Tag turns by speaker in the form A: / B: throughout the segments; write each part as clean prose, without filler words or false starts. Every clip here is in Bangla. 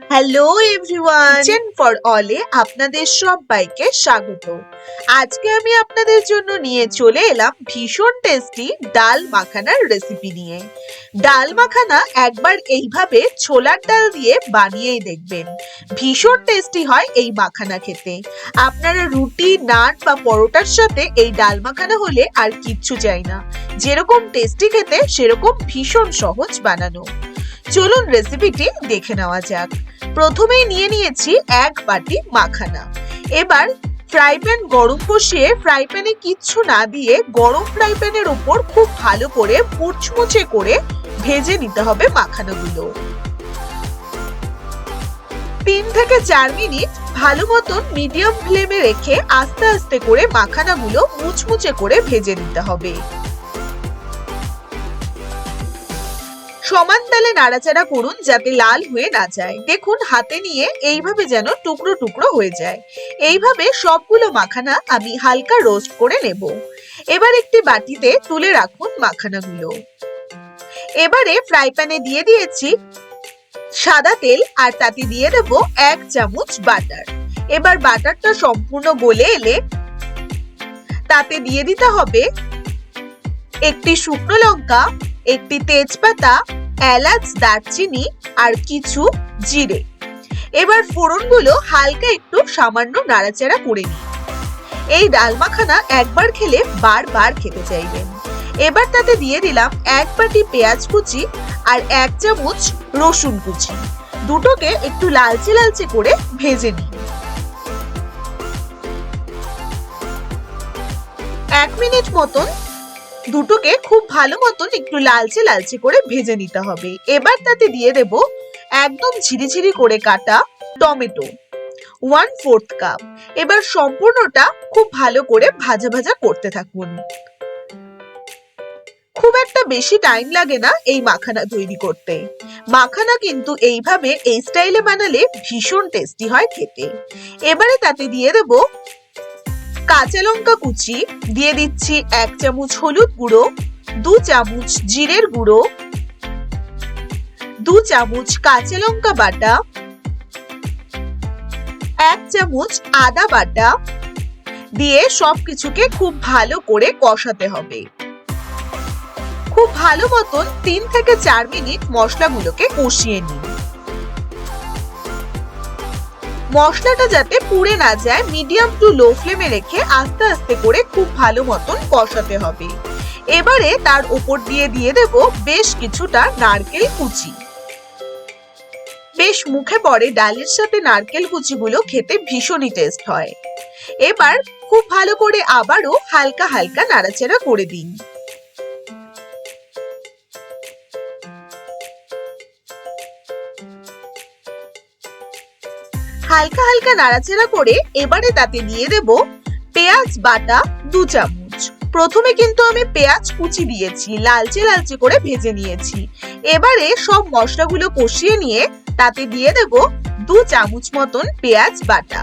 A: হ্যালো এভরিওয়ান, কিচেন ফর অলে আপনাদের সবাইকে স্বাগত। আজকে আমি আপনাদের জন্য নিয়ে চলে এলাম ভীষণ টেস্টি ডাল মাখানার রেসিপি নিয়ে। ডাল মাখানা একবার এইভাবে ছোলার ডাল দিয়ে বানিয়েই দেখবেন, ভীষণ টেস্টি হয় এই মাখানা খেতে। আপনারা রুটি, নান বা পরোটার সাথে এই ডাল মাখানা হলে আর কিচ্ছু চাই না। যেরকম টেস্টি খেতে সেরকম ভীষণ সহজ বানানো। চলুন রেসিপিটি দেখে নেওয়া যাক। প্রথমেই নিয়ে নিয়েছি 1 বাটি মাখানা। এবার ফ্রাই প্যান গরম বসিয়ে ফ্রাই প্যানে কিচ্ছু না দিয়ে গরম ফ্রাই প্যানের উপর খুব ভালো করে মুচমুচে করে ভেজে নিতে হবে মাখানাগুলো। 3 থেকে 4 মিনিট ভালো মতন মিডিয়াম ফ্লেমে রেখে আস্তে আস্তে করে মাখানাগুলো মুচমুচে করে ভেজে নিতে হবে। সমান তালে নাড়াচাড়া করুন যাতে লাল হয়ে না যায়। দেখুন হাতে নিয়ে এইভাবে যেন টুকরো টুকরো হয়ে যায়। এইভাবে সবগুলো মাখানা আমি হালকা রোস্ট করে নেব। এবার একটি বাটিতে তুলে রাখুন মাখানাগুলো। এবারে ফ্রাই প্যানে দিয়ে দিয়েছি সাদা তেল আর তাতে দিয়ে দেব 1 চামচ বাটার। এবার বাটারটা সম্পূর্ণ গলে এলে তাতে দিয়ে দিতে হবে একটি শুকনো লঙ্কা, একটি তেজপাতা, এলাচ, দারচিনি আর কিছু জিরে। এবার ফোড়নগুলো হালকা একটু সামান্য নাড়াচাড়া করে নিন। এই ডাল মাখানা একবার খেলে বারবার খেতে চাইবেন। এবার তাতে দিয়ে দিলাম 1 বাটি পেঁয়াজ কুচি আর 1 চামচ রসুন কুচি। দুটোকে একটু লালচে লালচে করে ভেজে নিন। 1 মিনিট মতন দুটোকে খুব ভালো মতন একটু লালচে লালচে করে ভেজে নিতে হবে। এবার তাতে দিয়ে দেব একদম ঝিরিঝিরি করে কাটা টমেটো 1/4 কাপ। এবার সম্পূর্ণটা খুব ভালো করে ভাজা ভাজা করতে থাকুন। খুব একটা বেশি টাইম লাগে না এই মাখানা তৈরি করতে। মাখানা কিন্তু এইভাবে এই স্টাইলে বানালে ভীষণ টেস্টি হয় খেতে। এবারে তাতে দিয়ে দেব কাঁচা লঙ্কা কুচি, দিয়ে দিচ্ছি 1 চামচ হলুদ গুঁড়ো, 2 চামচ জিরের গুঁড়ো, 2 চামচ কাঁচা লঙ্কা বাটা, 1 চামচ আদা বাটা দিয়ে সবকিছুকে খুব ভালো করে কষাতে হবে। খুব ভালো মতন 3 থেকে 4 মিনিট মশলাগুলোকে কষিয়ে নিন। মশলাটা যাতে পুড়ে না যায় মিডিয়াম টু লো ফ্লেমে রেখে আস্তে আস্তে করে খুব ভালো মতন কষাতে হবে। এবারে তার উপর দিয়ে দেব বেশ কিছুটা নারকেল কুচি। বেশ মুখে পড়ে ডালের সাথে নারকেল কুচিগুলো খেতে ভীষণই টেস্ট হয়। এবার খুব ভালো করে আবারও হালকা হালকা নাড়াচাড়া করে দিন। হালকা হালকা নাড়াচাড়া করে এবারে তাতে দিয়ে দেব পেঁয়াজ বাটা 2 চামচ। প্রথমে কিন্তু আমি পেঁয়াজ কুচি দিয়েছি, লালচে লালচে করে ভেজে নিয়েছি। এবারে সব মশলাগুলো কষিয়ে নিয়ে তাতে দিয়ে দেব 2 চামচ মতন পেঁয়াজ বাটা।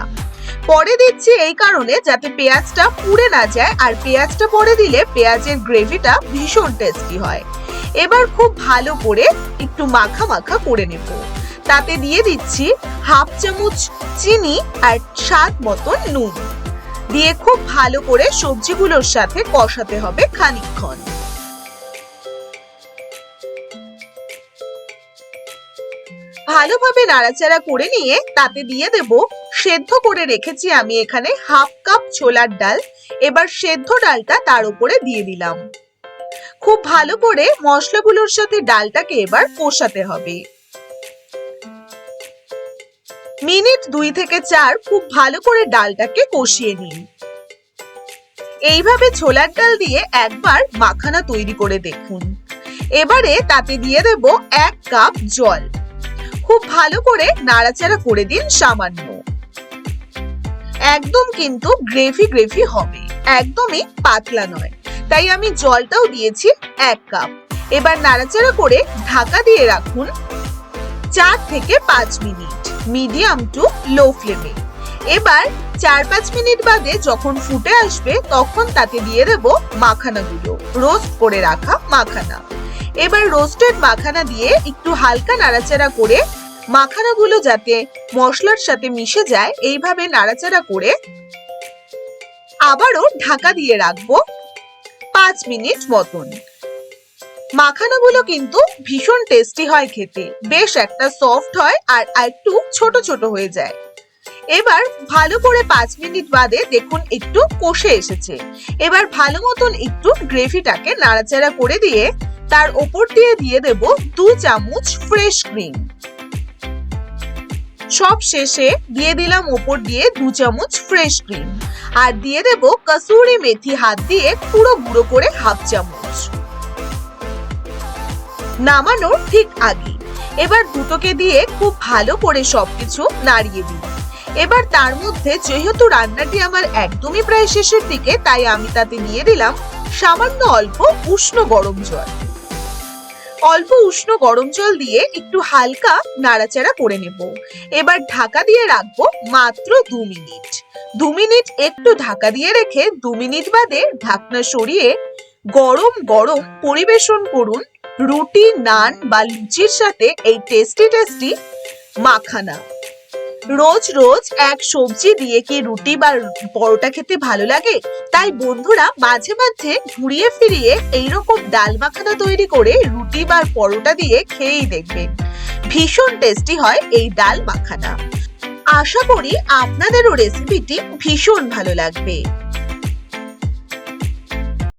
A: পরে দিচ্ছি এই কারণে যাতে পেঁয়াজটা পুড়ে না যায়, আর পেঁয়াজটা পরে দিলে পেঁয়াজের গ্রেভিটা ভীষণ টেস্টি হয়। এবার খুব ভালো করে একটু মাখা মাখা করে নেব। তাতে দিয়ে দিচ্ছি 1/2 চামচ চিনি আর স্বাদ মতন নুন দিয়ে খুব ভালো করে সবজিগুলোর সাথে কষাতে হবে খানিকক্ষণ। ভালোভাবে নাড়াচাড়া করে নিয়ে তাতে দিয়ে দেব সেদ্ধ করে রেখেছি আমি এখানে 1/2 কাপ ছোলার ডাল। এবার সেদ্ধ ডালটা তার উপরে দিয়ে দিলাম। খুব ভালো করে মশলাগুলোর সাথে ডালটাকে এবার কষাতে হবে। মিনিট 2 থেকে 4 খুব ভালো করে ডালটাকে কষিয়ে নিন। এইভাবে ছোলার ডাল দিয়ে একবার মাখানা তৈরি করে দেখুন। এবারে তাতে দিয়ে দেব 1 কাপ জল। খুব ভালো করে নাড়াচাড়া করে দিন সামান্য। একদম কিন্তু গ্রেভি গ্রেভি হবে, একদমই পাতলা নয়, তাই আমি জলটাও দিয়েছি 1 কাপ। এবার নাড়াচাড়া করে ঢাকা দিয়ে রাখুন 4 থেকে 5 মিনিট মিডিয়াম টু লো ফ্লেমে। এবার 4-5 মিনিট বাদে যখন ফুটে আসবে তখন তাতে দিয়ে দেব মাখানাগুলো, রোস্ট করে রাখা মাখানা। এবার রোস্টেড মাখানা দিয়ে একটু হালকা নাড়াচাড়া করে মাখানাগুলো যাতে মশলার সাথে মিশে যায় এইভাবে নাড়াচাড়া করে আবারও ঢাকা দিয়ে রাখবো 5 মিনিট মতন। মাখানাগুলো কিন্তু ভীষণ টেস্টি হয় খেতে, বেশ একটা সফট হয় আর একটু ছোট ছোট হয়ে যায়। এবার ভালো করে 5 মিনিট বাদে দেখুন একটু কষে এসেছে। এবার ভালো মতন একটু গ্রেভিটাকে নাড়াচাড়া করে দিয়ে তার ওপর দিয়ে দেব 2 চামচ ফ্রেশ ক্রিম। সব শেষে দিয়ে দিলাম ওপর দিয়ে 2 চামচ ফ্রেশ ক্রিম আর দিয়ে দেব কসুরি মেথি হাত দিয়ে পুরো গুঁড়ো করে হাফ চামচ। নামানোর ঠিক আগে এবার দুটোকে দিয়ে খুব ভালো করে সবকিছু নাড়িয়ে দিই। এবার তার মধ্যে যেহেতু রান্নাটি আমার একদমই প্রায় শেষের দিকে, তাই আমি তাতে দিয়ে দিলাম সামান্য অল্প উষ্ণ গরম জল। অল্প উষ্ণ গরম জল দিয়ে একটু হালকা নাড়াচাড়া করে নেব। এবার ঢাকা দিয়ে রাখবো মাত্র 2 মিনিট। 2 মিনিট একটু ঢাকা দিয়ে রেখে 2 মিনিট বাদে ঢাকনা সরিয়ে গরম গরম পরিবেশন করুন রুটি, নান বা লুচির সাথে এই টেস্টি মাখানা। রোজ রোজ এক সবজি দিয়ে কি রুটি বা পরোটা খেতে ভালো লাগে? তাই বন্ধুরা মাঝে মাঝে ঘুরিয়ে ফিরিয়ে এইরকম ডাল মাখানা তৈরি করে রুটি বা পরোটা দিয়ে খেয়েই দেখবেন, ভীষণ টেস্টি হয় এই ডাল মাখানা। আশা করি আপনাদেরও রেসিপিটি ভীষণ ভালো লাগবে।